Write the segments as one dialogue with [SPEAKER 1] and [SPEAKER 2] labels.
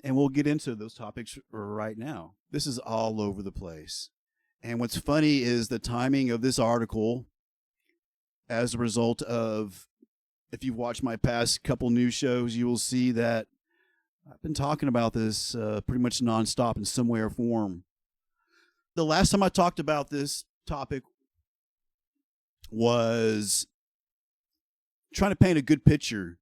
[SPEAKER 1] And we'll get into those topics right now. This is all over the place. And what's funny is the timing of this article as a result of, if you've watched my past couple news shows, you will see that I've been talking about this pretty much nonstop in some way or form. The last time I talked about this topic was trying to paint a good picture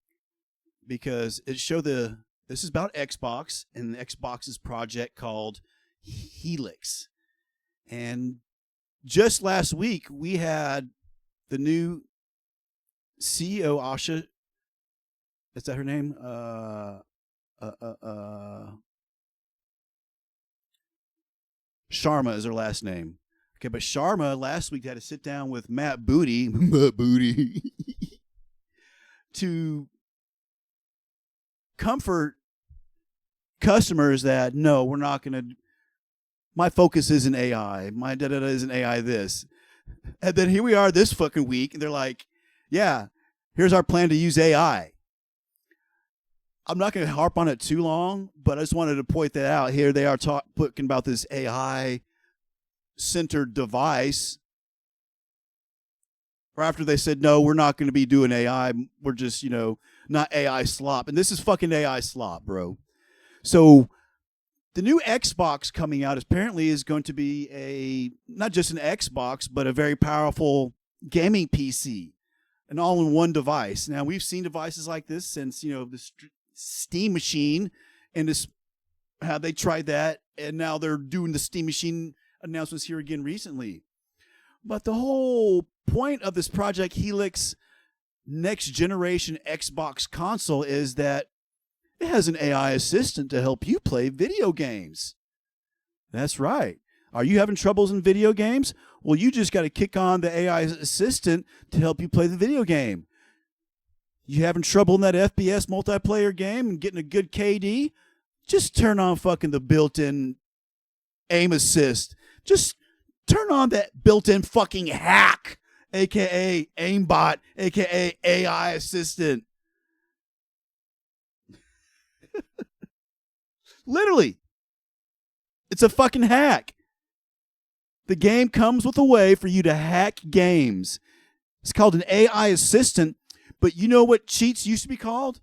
[SPEAKER 1] because it showed this is about Xbox and Xbox's project called Helix. And just last week, we had the new CEO, Asha, is that her name? Sharma is her last name. Okay, but Sharma last week had to sit down with Matt Booty, to comfort customers that no, we're not going to. My focus isn't AI. My da-da-da isn't AI this. And then here we are this fucking week, and they're like, yeah, here's our plan to use AI. I'm not going to harp on it too long, but I just wanted to point that out. Here they are talking about this AI-centered device. Or after they said, no, we're not going to be doing AI. We're just, not AI slop. And this is fucking AI slop, bro. So the new Xbox coming out apparently is going to be not just an Xbox, but a very powerful gaming PC, an all-in-one device. Now, we've seen devices like this since, the Steam Machine, and how they tried that, and now they're doing the Steam Machine announcements here again recently. But the whole point of this Project Helix next generation Xbox console is that it has an AI assistant to help you play video games. That's right. Are you having troubles in video games? Well, you just got to kick on the AI assistant to help you play the video game. You having trouble in that FPS multiplayer game and getting a good KD? Just turn on fucking the built-in aim assist. Just turn on that built-in fucking hack, aka aimbot, aka AI assistant. Literally, it's a fucking hack. The game comes with a way for you to hack games. It's called an AI assistant, but you know what cheats used to be called?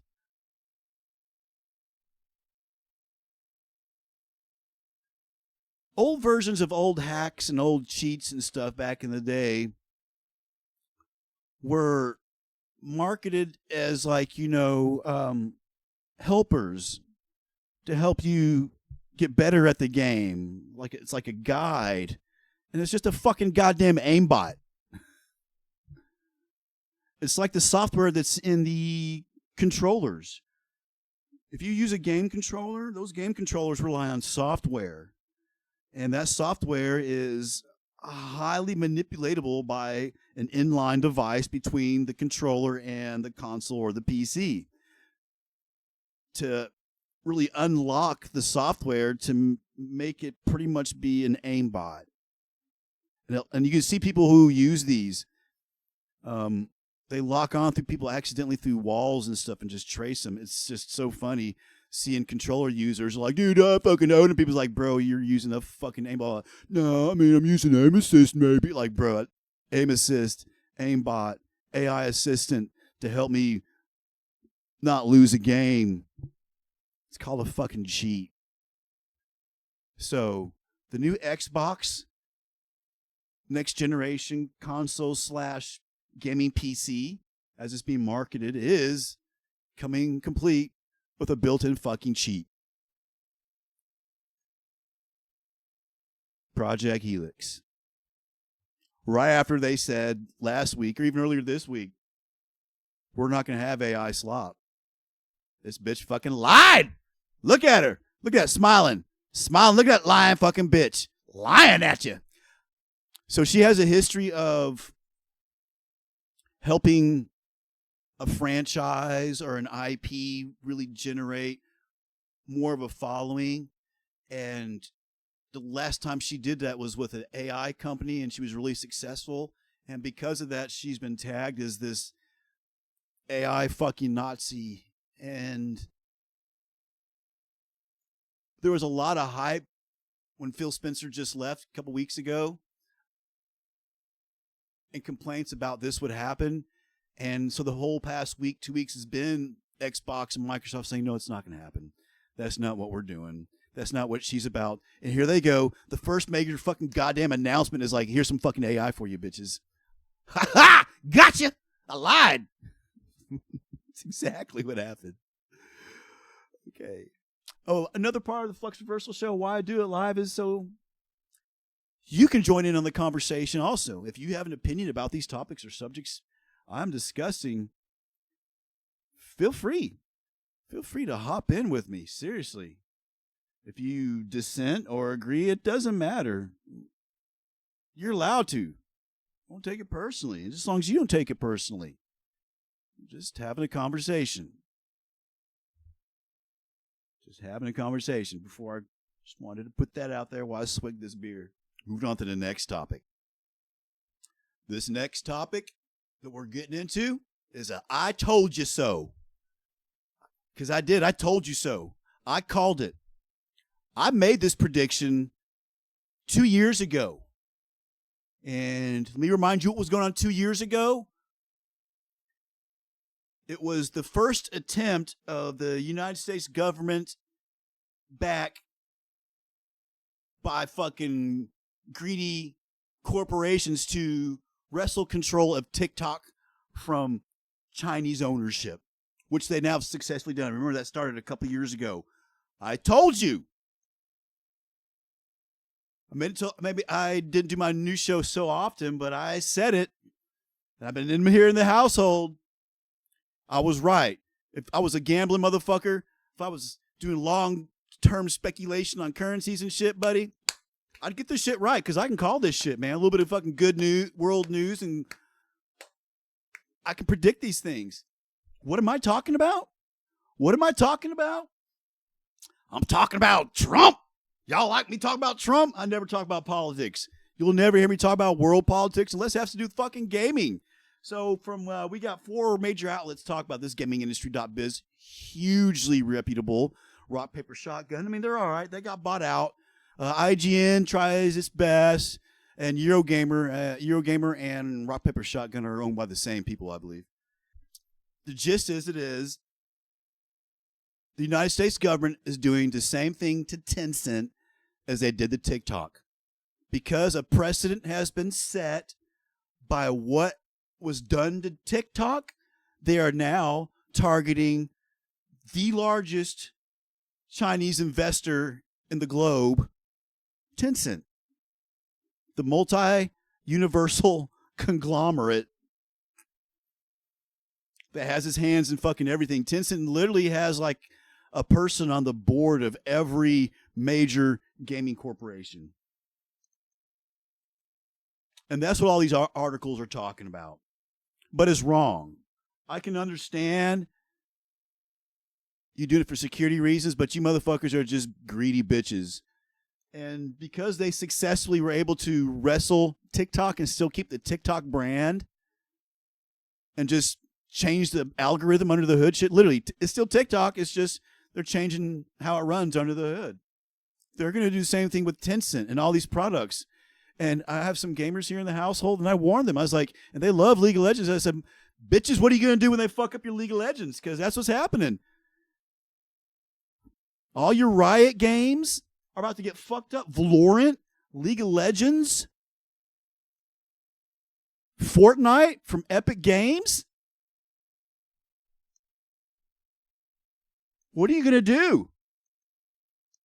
[SPEAKER 1] Old versions of old hacks and old cheats and stuff back in the day were marketed as helpers to help you get better at the game. Like it's like a guide. And it's just a fucking goddamn aimbot. It's like the software that's in the controllers. If you use a game controller, those game controllers rely on software. And that software is highly manipulatable by an inline device between the controller and the console or the PC to really unlock the software to make it pretty much be an aimbot. And you can see people who use these. They lock on through people accidentally through walls and stuff and just trace them. It's just so funny seeing controller users like, dude, I fucking own it. And people's like, bro, you're using a fucking aimbot. No, I mean, I'm using aim assist maybe. Like, bro, aim assist, aimbot, AI assistant to help me not lose a game. It's called a fucking cheat. So the new Xbox next generation console / gaming PC, as it's being marketed, is coming complete with a built-in fucking cheat. Project Helix. Right after they said last week, or even earlier this week, we're not going to have AI slop. This bitch fucking lied. Look at her. Look at that smiling. Smiling. Look at that lying fucking bitch. Lying at you. So she has a history of helping a franchise or an IP really generate more of a following. And the last time she did that was with an AI company, and she was really successful. And because of that, she's been tagged as this AI fucking Nazi. And there was a lot of hype when Phil Spencer just left a couple weeks ago, and complaints about this would happen. And so the whole past week, 2 weeks has been Xbox and Microsoft saying, no, it's not going to happen. That's not what we're doing. That's not what she's about. And here they go. The first major fucking goddamn announcement is like, here's some fucking AI for you, bitches. Ha ha! Gotcha! I lied. That's exactly what happened. Okay. Oh, another part of the Flux Reversal show, why I do it live, is so you can join in on the conversation also. If you have an opinion about these topics or subjects I'm discussing, feel free. Feel free to hop in with me. Seriously. If you dissent or agree, it doesn't matter. You're allowed to. Don't take it personally. As long as you don't take it personally. Just having a conversation. Just having a conversation before I just wanted to put that out there while I swig this beer. Moving on to the next topic. This next topic that we're getting into is a I told you so. Because I did. I told you so. I called it. I made this prediction 2 years ago. And let me remind you what was going on 2 years ago. It was the first attempt of the United States government back by fucking greedy corporations to wrestle control of TikTok from Chinese ownership, which they now have successfully done. Remember, that started a couple years ago. I told you. Maybe I didn't do my news show so often, but I said it. I've been in here in the household. I was right. If I was a gambling motherfucker, if I was doing long-term speculation on currencies and shit, buddy, I'd get this shit right because I can call this shit, man. A little bit of fucking good news, world news, and I can predict these things. What am I talking about? What am I talking about? I'm talking about Trump. Y'all like me talk about Trump? I never talk about politics. You'll never hear me talk about world politics unless it has to do with fucking gaming. So we got 4 major outlets to talk about this, gamingindustry.biz, hugely reputable. Rock, Paper, Shotgun. I mean, they're all right. They got bought out. IGN tries its best, and Eurogamer and Rock, Paper, Shotgun are owned by the same people, I believe. The gist is the United States government is doing the same thing to Tencent as they did to TikTok. Because a precedent has been set by what was done to TikTok, they are now targeting the largest Chinese investor in the globe, Tencent. The multi-universal conglomerate that has his hands in fucking everything. Tencent literally has like a person on the board of every major gaming corporation. And that's what all these articles are talking about. But it's wrong. I can understand you do it for security reasons, but you motherfuckers are just greedy bitches. And because they successfully were able to wrestle TikTok and still keep the TikTok brand and just change the algorithm under the hood shit, literally, it's still TikTok. It's just they're changing how it runs under the hood. They're going to do the same thing with Tencent and all these products. And I have some gamers here in the household, and I warned them. I was like, and they love League of Legends. I said, bitches, what are you going to do when they fuck up your League of Legends? Because that's what's happening. All your Riot games are about to get fucked up. Valorant, League of Legends, Fortnite from Epic Games. What are you going to do?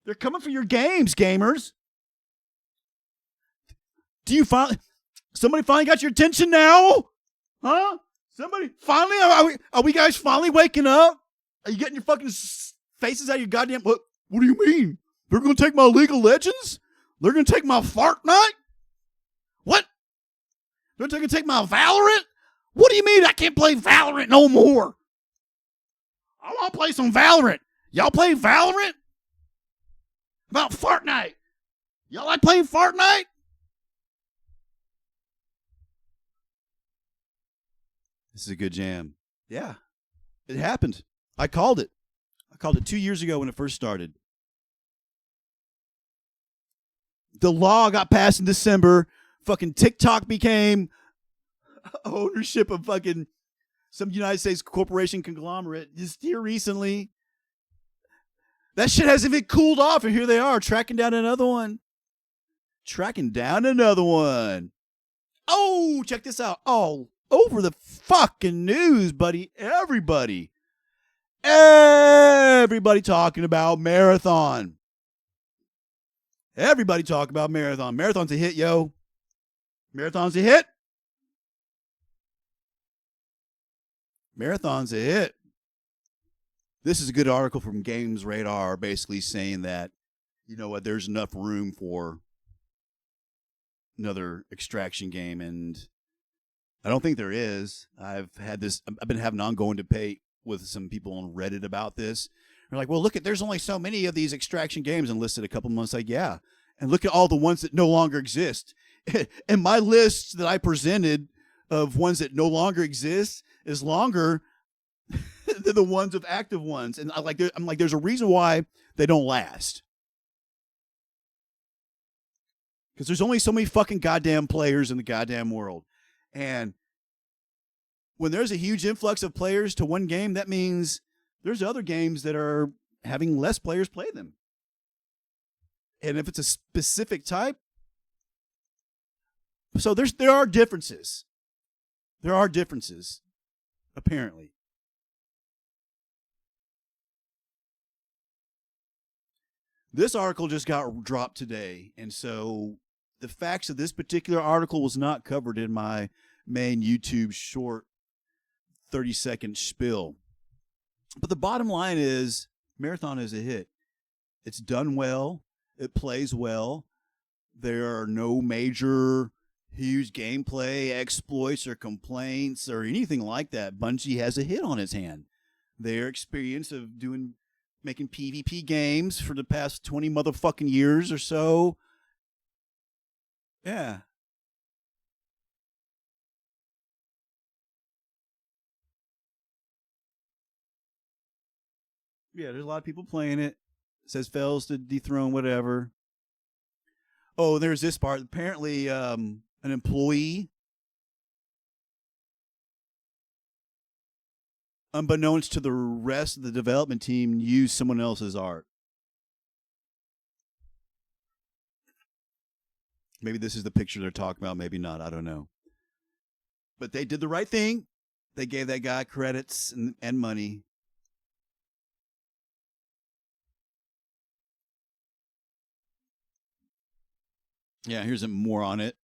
[SPEAKER 1] They're coming for your games, gamers. Somebody finally got your attention now? Huh? Somebody finally, are we guys finally waking up? Are you getting your fucking faces out of your goddamn, what do you mean? They're going to take my League of Legends? They're going to take my Fortnite? What? They're going to take my Valorant? What do you mean I can't play Valorant no more? I want to play some Valorant. Y'all play Valorant? About Fortnite. Y'all like playing Fortnite? This is a good jam. Yeah, it happened. I called it. I called it 2 years ago when it first started. The law got passed in December. Fucking TikTok became ownership of fucking some United States corporation conglomerate just here recently. That shit hasn't even cooled off, and here they are tracking down another one. Oh, check this out. All over the fucking news, buddy. Everybody talking about Marathon. Everybody talking about Marathon. Marathon's a hit, yo. Marathon's a hit. Marathon's a hit. This is a good article from Games Radar basically saying that, you know what, there's enough room for another extraction game, and I don't think there is. I've been having ongoing debate with some people on Reddit about this. They're like, well, look, there's only so many of these extraction games, and listed a couple months. Like, yeah, and look at all the ones that no longer exist. And my list that I presented of ones that no longer exist is longer than the ones of active ones. And I'm like, there's a reason why they don't last. Because there's only so many fucking goddamn players in the goddamn world. And when there's a huge influx of players to one game, that means there's other games that are having less players play them. And if it's a specific type, so there are differences. There are differences, apparently. This article just got dropped today, and so the facts of this particular article was not covered in my main YouTube short 30-second spiel. But the bottom line is, Marathon is a hit. It's done well. It plays well. There are no major huge gameplay exploits or complaints or anything like that. Bungie has a hit on its hand. Their experience of making PvP games for the past 20 motherfucking years or so. Yeah. Yeah, there's a lot of people playing it. It says fails to dethrone whatever. Oh, there's this part. Apparently, an employee, unbeknownst to the rest of the development team, used someone else's art. Maybe this is the picture they're talking about. Maybe not. I don't know. But they did the right thing. They gave that guy credits and money. Yeah, here's more on it.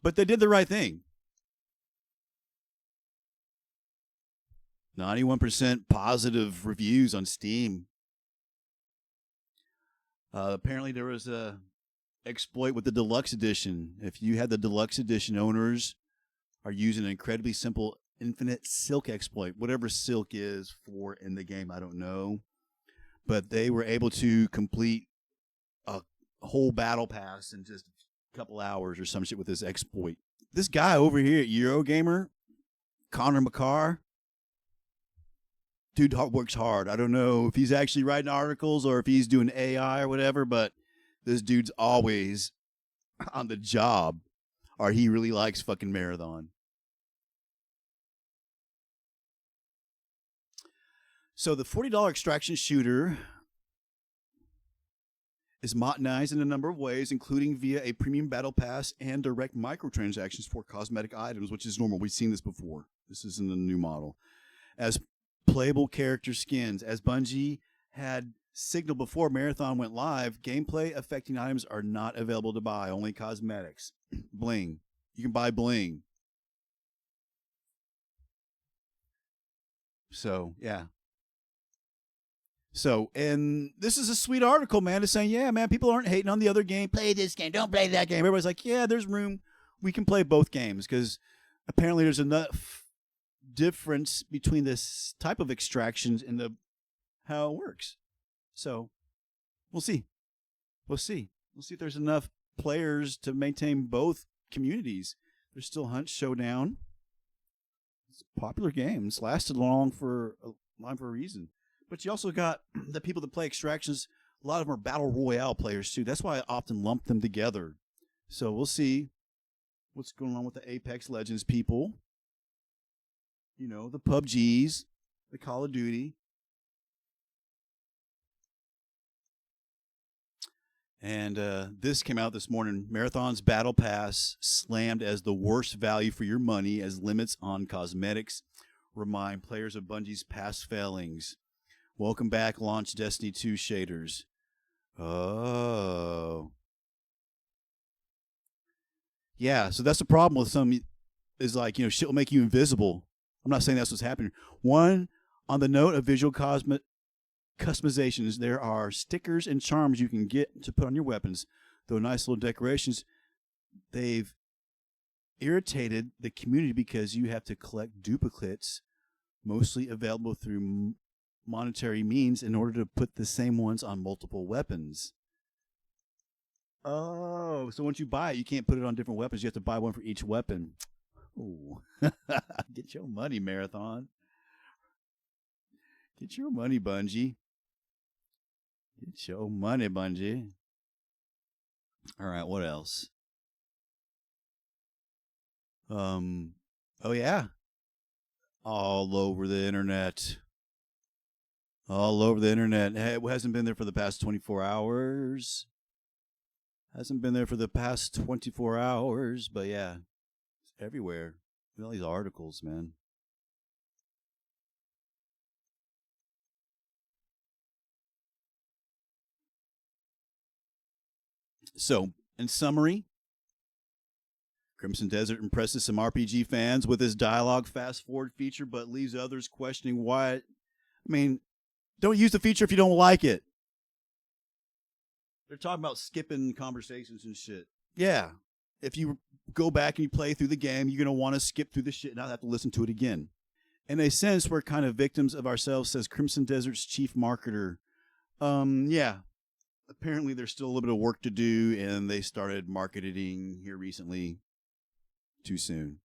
[SPEAKER 1] But they did the right thing. 91% positive reviews on Steam. Apparently there was a exploit with the deluxe edition. If you had the deluxe edition, owners are using an incredibly simple infinite silk exploit. Whatever silk is for in the game, I don't know. But they were able to complete a whole battle pass in just a couple hours or some shit with this exploit. This guy over here at Eurogamer, Connor McCarr, dude works hard. I don't know if he's actually writing articles or if he's doing AI or whatever, but this dude's always on the job, or he really likes fucking Marathon. So the $40 extraction shooter is modernized in a number of ways, including via a premium battle pass and direct microtransactions for cosmetic items, which is normal. We've seen this before. This isn't a new model. As playable character skins. As Bungie had signaled before Marathon went live, gameplay affecting items are not available to buy, only cosmetics. Bling. You can buy bling. So, yeah. So, and this is a sweet article, man. It's saying, yeah, man, people aren't hating on the other game. Play this game. Don't play that game. Everybody's like, yeah, there's room. We can play both games because apparently there's enough difference between this type of extractions and how it works. So, we'll see. We'll see if there's enough players to maintain both communities. There's still Hunt Showdown. It's a popular game. It's lasted long for a reason. But you also got the people that play extractions a lot of them are battle royale players too. That's why I often lump them together. So we'll see what's going on with the Apex Legends people. You know, the PUBGs, the Call of Duty. And this came out this morning. Marathon's Battle Pass slammed as the worst value for your money as limits on cosmetics remind players of Bungie's past failings. Welcome back, launch Destiny 2 shaders. Oh. Yeah, so that's the problem with some, is like, you know, shit will make you invisible. I'm not saying that's what's happening. One, on the note of visual customizations, there are stickers and charms you can get to put on your weapons. Though nice little decorations, they've irritated the community because you have to collect duplicates, mostly available through monetary means, in order to put the same ones on multiple weapons. Oh, so once you buy it, you can't put it on different weapons. You have to buy one for each weapon. Ooh. Get your money, Marathon. Get your money, Bungie. Get your money, Bungie. All right, what else? Oh yeah. All over the internet. All over the internet. It hasn't been there for the past 24 hours. Hasn't been there for the past 24 hours, but yeah. It's everywhere. All these articles, man. So, in summary, Crimson Desert impresses some RPG fans with his dialogue fast forward feature, but leaves others questioning why. I mean, don't use the feature if you don't like it. They're talking about skipping conversations and shit. Yeah. If you go back and you play through the game, you're going to want to skip through the shit and not have to listen to it again. In a sense, we're kind of victims of ourselves, says Crimson Desert's chief marketer. Yeah. Apparently, there's still a little bit of work to do, and they started marketing here recently too soon.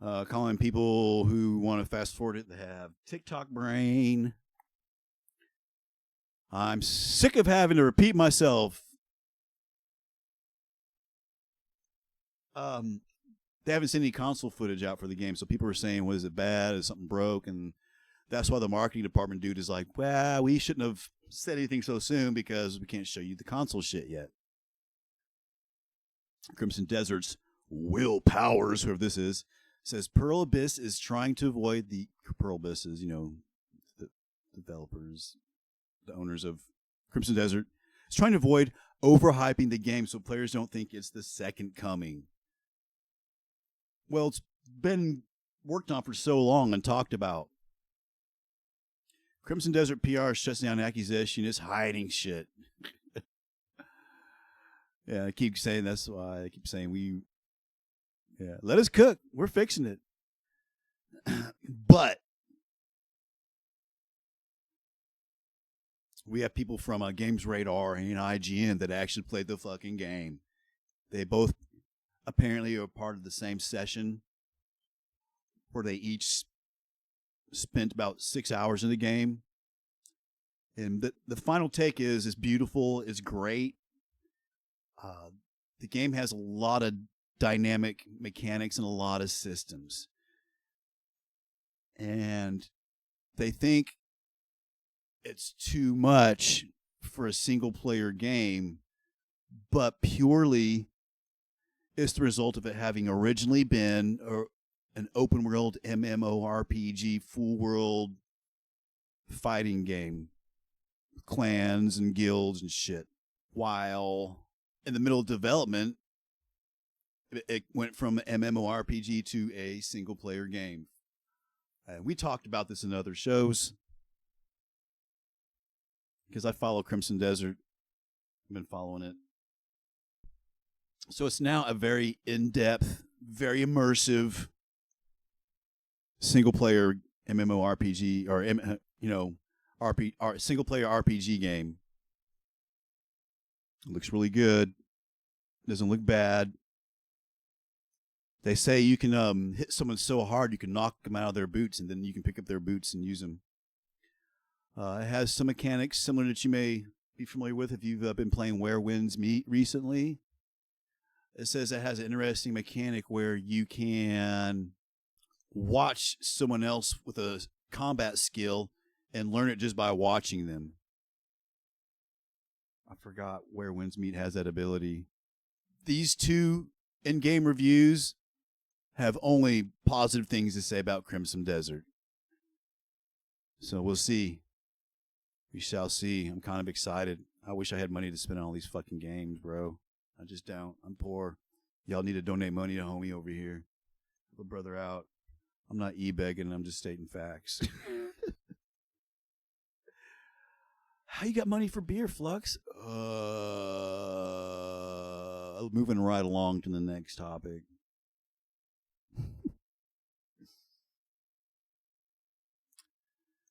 [SPEAKER 1] Calling people who want to fast forward it, they have TikTok brain. I'm sick of having to repeat myself. They haven't seen any console footage out for the game, so people are saying, "Was it bad? Is something broke?" And that's why the marketing department dude is like, "Well, we shouldn't have said anything so soon because we can't show you the console shit yet." Crimson Desert's Will Powers, whoever this is, says Pearl Abyss is trying to avoid the Pearl Abyss is, you know, the developers, the owners of Crimson Desert, is trying to avoid overhyping the game so players don't think it's the second coming. Well, it's been worked on for so long and talked about. Crimson Desert PR shuts down accusation. It's hiding shit. Yeah, I keep saying that's why I keep saying let us cook. We're fixing it. But we have people from Games Radar and IGN that actually played the fucking game. They both apparently are part of the same session where they each spent about 6 hours in the game. And the final take is it's beautiful, it's great. The game has a lot of dynamic mechanics and a lot of systems. And they think it's too much for a single player game, but purely it's the result of it having originally been an open world MMORPG full world fighting game, clans and guilds and shit. While in the middle of development, it went from MMORPG to a single player game. We talked about this in other shows because I follow Crimson Desert. I've been following it. So it's now a very in-depth, very immersive single-player MMORPG or single-player RPG game. It looks really good. Doesn't look bad. They say you can hit someone so hard you can knock them out of their boots, and then you can pick up their boots and use them. It has some mechanics similar that you may be familiar with if you've been playing Where Winds Meet recently. It says it has an interesting mechanic where you can watch someone else with a combat skill and learn it just by watching them. I forgot Where Winds Meet has that ability. These two in-game reviews have only positive things to say about Crimson Desert. So we'll see. We shall see. I'm kind of excited. I wish I had money to spend on all these fucking games, bro. I just don't. I'm poor. Y'all need to donate money to homie over here. Help a brother out. I'm not e-begging. I'm just stating facts. How you got money for beer, Flux? Moving right along to the next topic.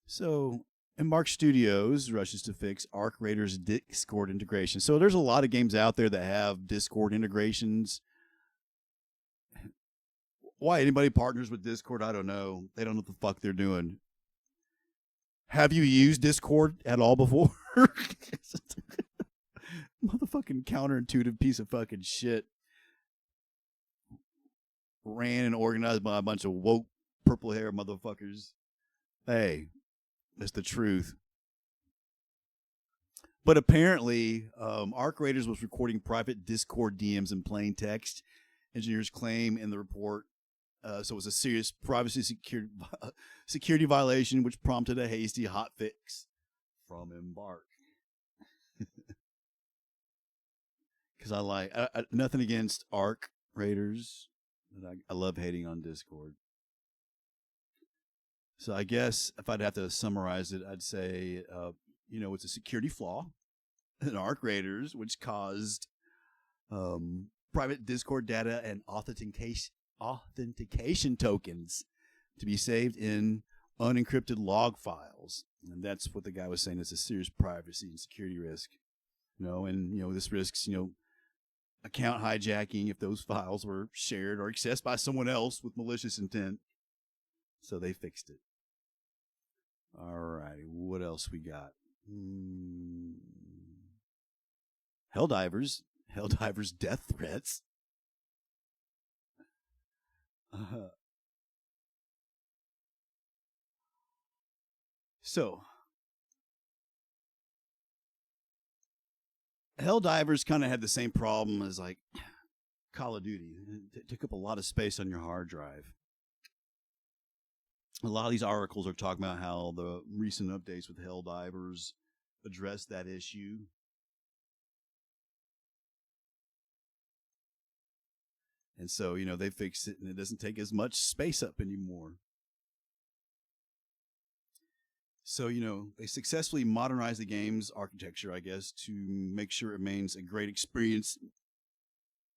[SPEAKER 1] So, Embark Studios rushes to fix Arc Raiders Discord integration. So there's a lot of games out there that have Discord integrations. Why anybody partners with Discord, I don't know. They don't know what the fuck they're doing. Have you used Discord at all before? Motherfucking counterintuitive piece of fucking shit. Ran and organized by a bunch of woke purple hair motherfuckers. Hey, that's the truth. But apparently, Arc Raiders was recording private Discord DMs in plain text. Engineers claim in the report. So it was a serious privacy security violation, which prompted a hasty hotfix from Embark. Because I nothing against Arc Raiders, but I love hating on Discord. So I guess if I'd have to summarize it, I'd say, it's a security flaw in Arc Raiders, which caused private Discord data and authentication tokens to be saved in unencrypted log files. And that's what the guy was saying. It's a serious privacy and security risk. This risks, account hijacking if those files were shared or accessed by someone else with malicious intent. So they fixed it. All right, what else we got? Helldivers death threats. So, Helldivers kind of had the same problem as like Call of Duty. It took up a lot of space on your hard drive. A lot of these articles are talking about how the recent updates with Helldivers address that issue. And so, they fixed it and it doesn't take as much space up anymore. So, they successfully modernized the game's architecture, I guess, to make sure it remains a great experience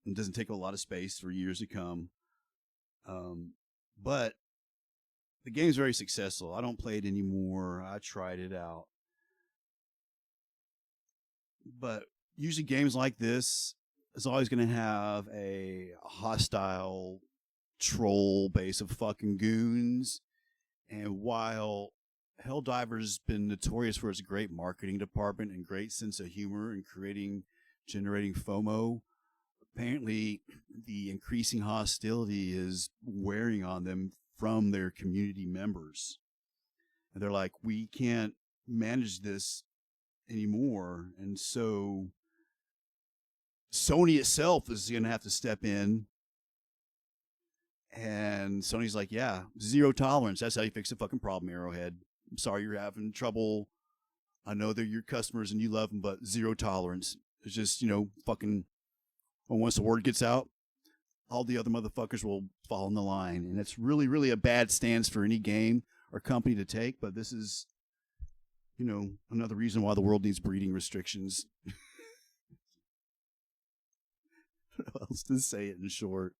[SPEAKER 1] and doesn't take a lot of space for years to come. But the game's very successful. I don't play it anymore. I tried it out. But usually games like this is always going to have a hostile troll base of fucking goons. And while Helldivers been notorious for its great marketing department and great sense of humor and generating FOMO, apparently the increasing hostility is wearing on them from their community members. And they're like, we can't manage this anymore. And so Sony itself is going to have to step in. And Sony's like, yeah, zero tolerance. That's how you fix a fucking problem, Arrowhead. I'm sorry you're having trouble. I know they're your customers and you love them, but zero tolerance. It's just, fucking, once the word gets out, all the other motherfuckers will fall in the line. And it's really, really a bad stance for any game or company to take. But this is, another reason why the world needs breeding restrictions. What else to say it in short?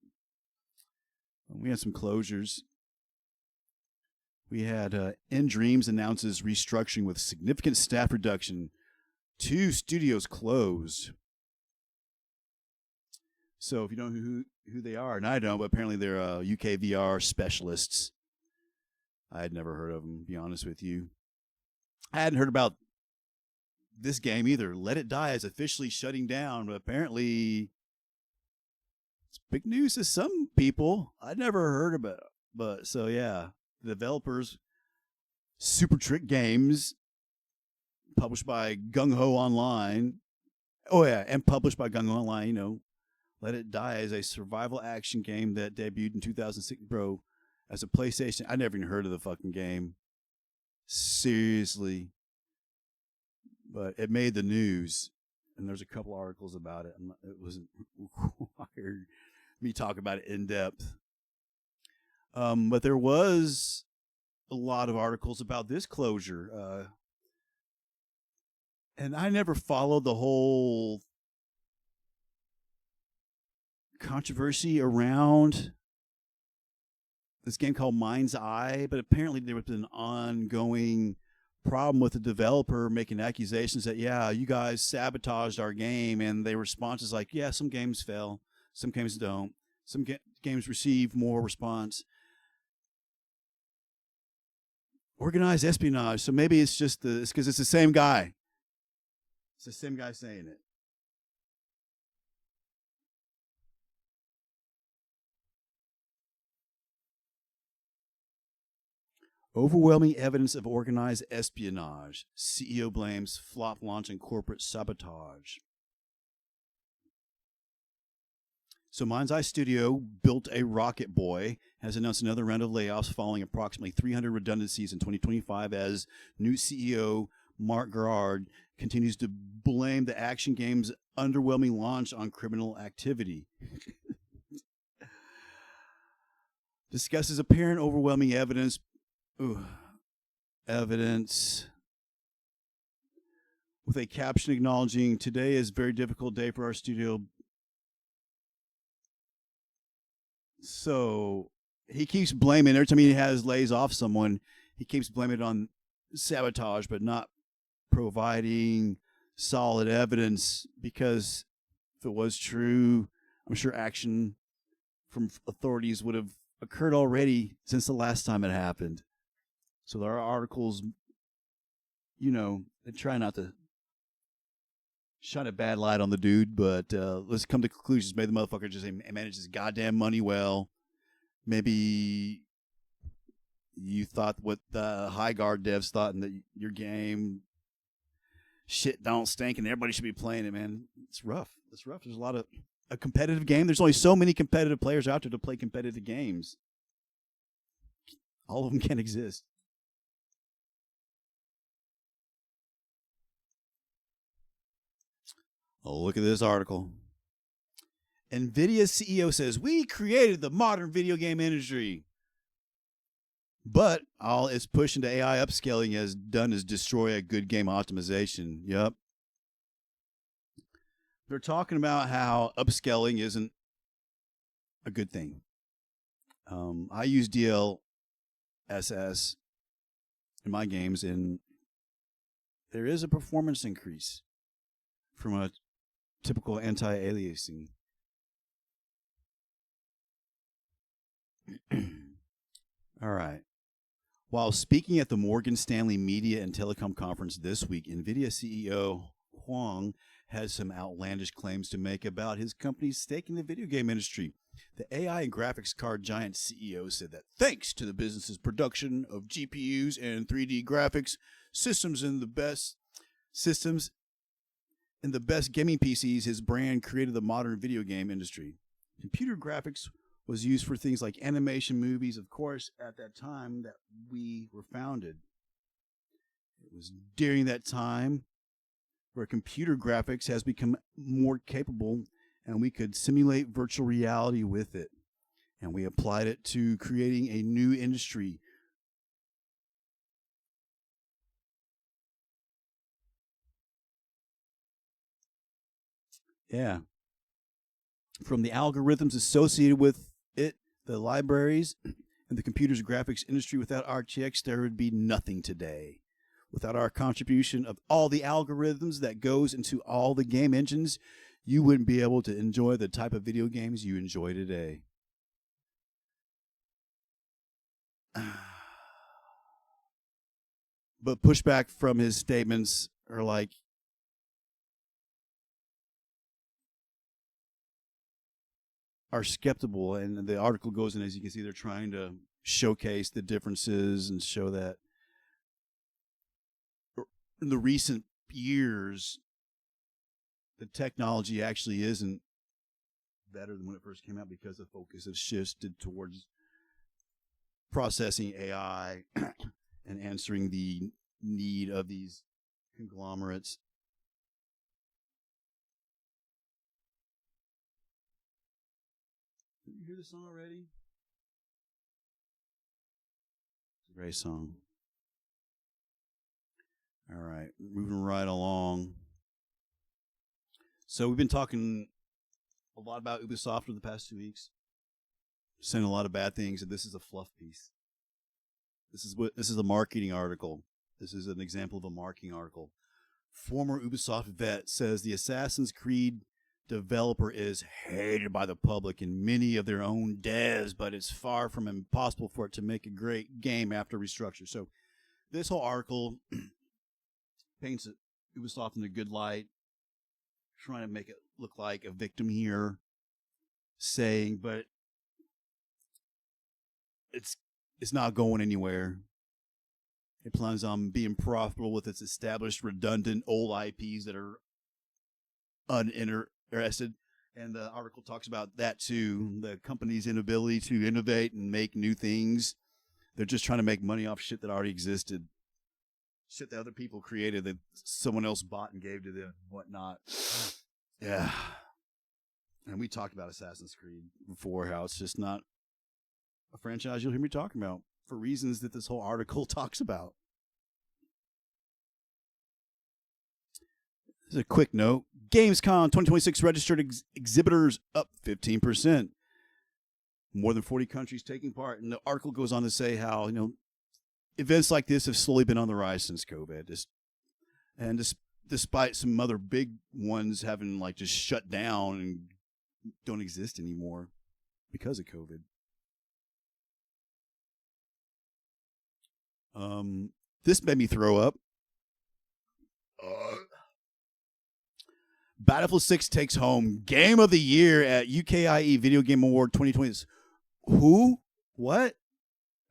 [SPEAKER 1] We had some closures. We had nDreams announces restructuring with significant staff reduction. 2 studios closed. So if you know who they are, and I don't, but apparently they're UK VR specialists. I had never heard of them, to be honest with you. I hadn't heard about this game either. Let It Die is officially shutting down, but apparently it's big news to some people. I'd never heard about it. But so yeah, the developers, Super Trick Games, published by Gung Ho Online. Oh yeah, and published by Gung Ho Online. You know, Let It Die is a survival action game that debuted in 2006, bro, as a PlayStation. I never even heard of the fucking game. Seriously. But it made the news, and there's a couple articles about it. It wasn't required me talk about it in depth. But there was a lot of articles about this closure. And I never followed the whole controversy around this game called Mind's Eye, but apparently there was an ongoing problem with the developer making accusations that, yeah, you guys sabotaged our game, and their response is like, yeah, some games fail, some games don't, some games receive more response. Organized espionage. So maybe it's just it's because it's the same guy. It's the same guy saying it. Overwhelming evidence of organized espionage. CEO blames flop launch and corporate sabotage. So Mind's Eye Studio built a Rocket Boy, has announced another round of layoffs following approximately 300 redundancies in 2025 as new CEO Mark Gerard continues to blame the action game's underwhelming launch on criminal activity. Discusses apparent overwhelming evidence. Evidence with a caption acknowledging today is a very difficult day for our studio. So he keeps blaming every time he lays off someone, he keeps blaming it on sabotage, but not providing solid evidence, because if it was true, I'm sure action from authorities would have occurred already since the last time it happened. So there are articles, you know, they try not to shine a bad light on the dude, but let's come to conclusions. Maybe the motherfucker just managed his goddamn money well. Maybe you thought what the high guard devs thought, and that your game shit don't stink and everybody should be playing it, man. It's rough. It's rough. There's a competitive game. There's only so many competitive players out there to play competitive games. All of them can't exist. Oh, look at this article. Nvidia CEO says, we created the modern video game industry. But all its push into AI upscaling has done is destroy a good game optimization. Yep. They're talking about how upscaling isn't a good thing. I use DLSS in my games, and there is a performance increase from a typical anti-aliasing. All right. While speaking at the Morgan Stanley Media and Telecom Conference this week, Nvidia CEO Huang has some outlandish claims to make about his company's stake in the video game industry. The AI and graphics card giant CEO said that thanks to the business's production of GPUs and 3D graphics systems in the best gaming PCs, his brand created the modern video game industry. Computer graphics was used for things like animation movies, of course, at that time that we were founded. It was during that time where computer graphics has become more capable, and we could simulate virtual reality with it. And we applied it to creating a new industry. Yeah. From the algorithms associated with it, the libraries, and the computer's graphics industry, without RTX, there would be nothing today. Without our contribution of all the algorithms that goes into all the game engines, you wouldn't be able to enjoy the type of video games you enjoy today. But pushback from his statements are like, are skeptical, and the article goes in, as you can see, they're trying to showcase the differences and show that in the recent years, the technology actually isn't better than when it first came out because the focus has shifted towards processing AI and answering the need of these conglomerates. Did you hear the song already? It's a great song. All right, moving right along. So we've been talking a lot about Ubisoft for the past 2 weeks, saying a lot of bad things, and this is a fluff piece. This is a marketing article. This is an example of a marketing article. Former Ubisoft vet says the Assassin's Creed developer is hated by the public and many of their own devs, but it's far from impossible for it to make a great game after restructure. So this whole article paints Ubisoft in a good light, trying to make it look like a victim here, saying, but it's not going anywhere. It plans on being profitable with its established, redundant, old IPs that are uninterested. And the article talks about that too. The company's inability to innovate and make new things. They're just trying to make money off shit that already existed. Shit that other people created that someone else bought and gave to them and whatnot. Yeah. And we talked about Assassin's Creed before, how it's just not a franchise you'll hear me talking about for reasons that this whole article talks about. This is a quick note. Gamescom 2026 registered exhibitors up 15%. More than 40 countries taking part. And the article goes on to say how, events like this have slowly been on the rise since COVID. Despite some other big ones having just shut down and don't exist anymore because of COVID. This made me throw up. Battlefield 6 takes home Game of the Year at UKIE Video Game Award 2020. Who? What?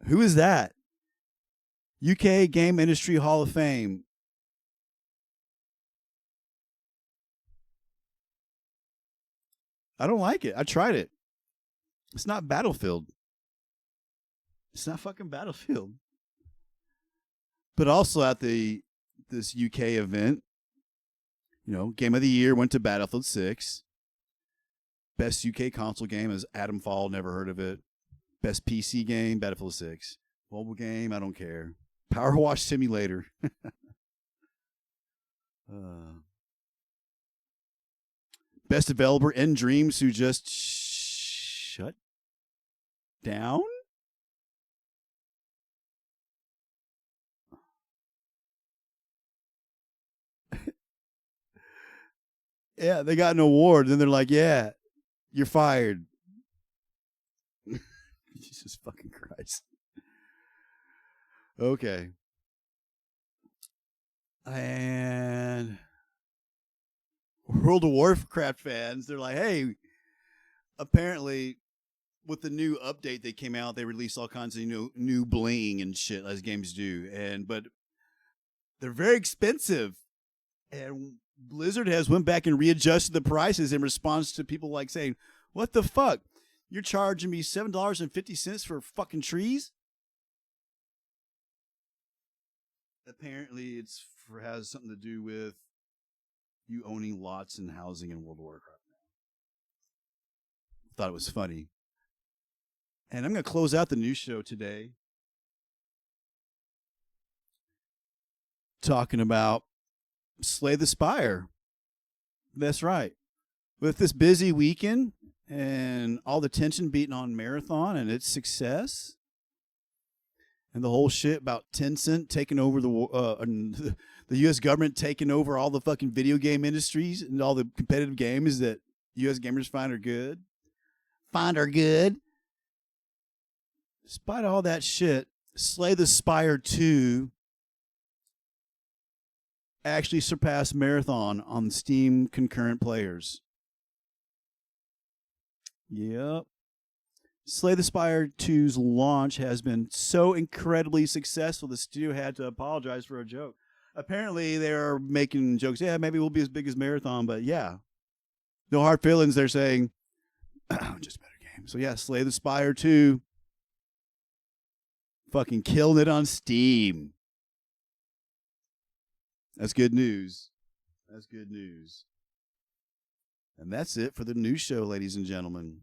[SPEAKER 1] Who is that? UK Game Industry Hall of Fame. I don't like it. I tried it. It's not Battlefield. It's not fucking Battlefield. But also at this UK event, Game of the Year went to Battlefield 6. Best UK console game is Adam Fall, never heard of it. Best PC game, Battlefield 6. Mobile game, I don't care. Power Wash Simulator. Best developer, nDreams, who just shut down? Yeah, they got an award. Then they're like, yeah, you're fired. Jesus fucking Christ. Okay. And World of Warcraft fans, they're like, hey, apparently with the new update that came out, they released all kinds of new bling and shit as games do. But they're very expensive. And Blizzard has went back and readjusted the prices in response to people saying, what the fuck? You're charging me $7.50 for fucking trees? Apparently has something to do with you owning lots and housing in World of Warcraft. Thought it was funny. And I'm going to close out the news show today talking about Slay the Spire. That's right. With this busy weekend and all the tension beating on Marathon and its success, and the whole shit about Tencent taking over the U.S. government taking over all the fucking video game industries and all the competitive games that U.S. gamers find are good. Despite all that shit, Slay the Spire 2 actually surpassed Marathon on Steam concurrent players. Yep. Slay the Spire 2's launch has been so incredibly successful, the studio had to apologize for a joke. Apparently, they're making jokes. Yeah, maybe we'll be as big as Marathon, but yeah. No hard feelings, they're saying. Just a better game. So yeah, Slay the Spire 2. Fucking killing it on Steam. That's good news. That's good news. And that's it for the news show, ladies and gentlemen.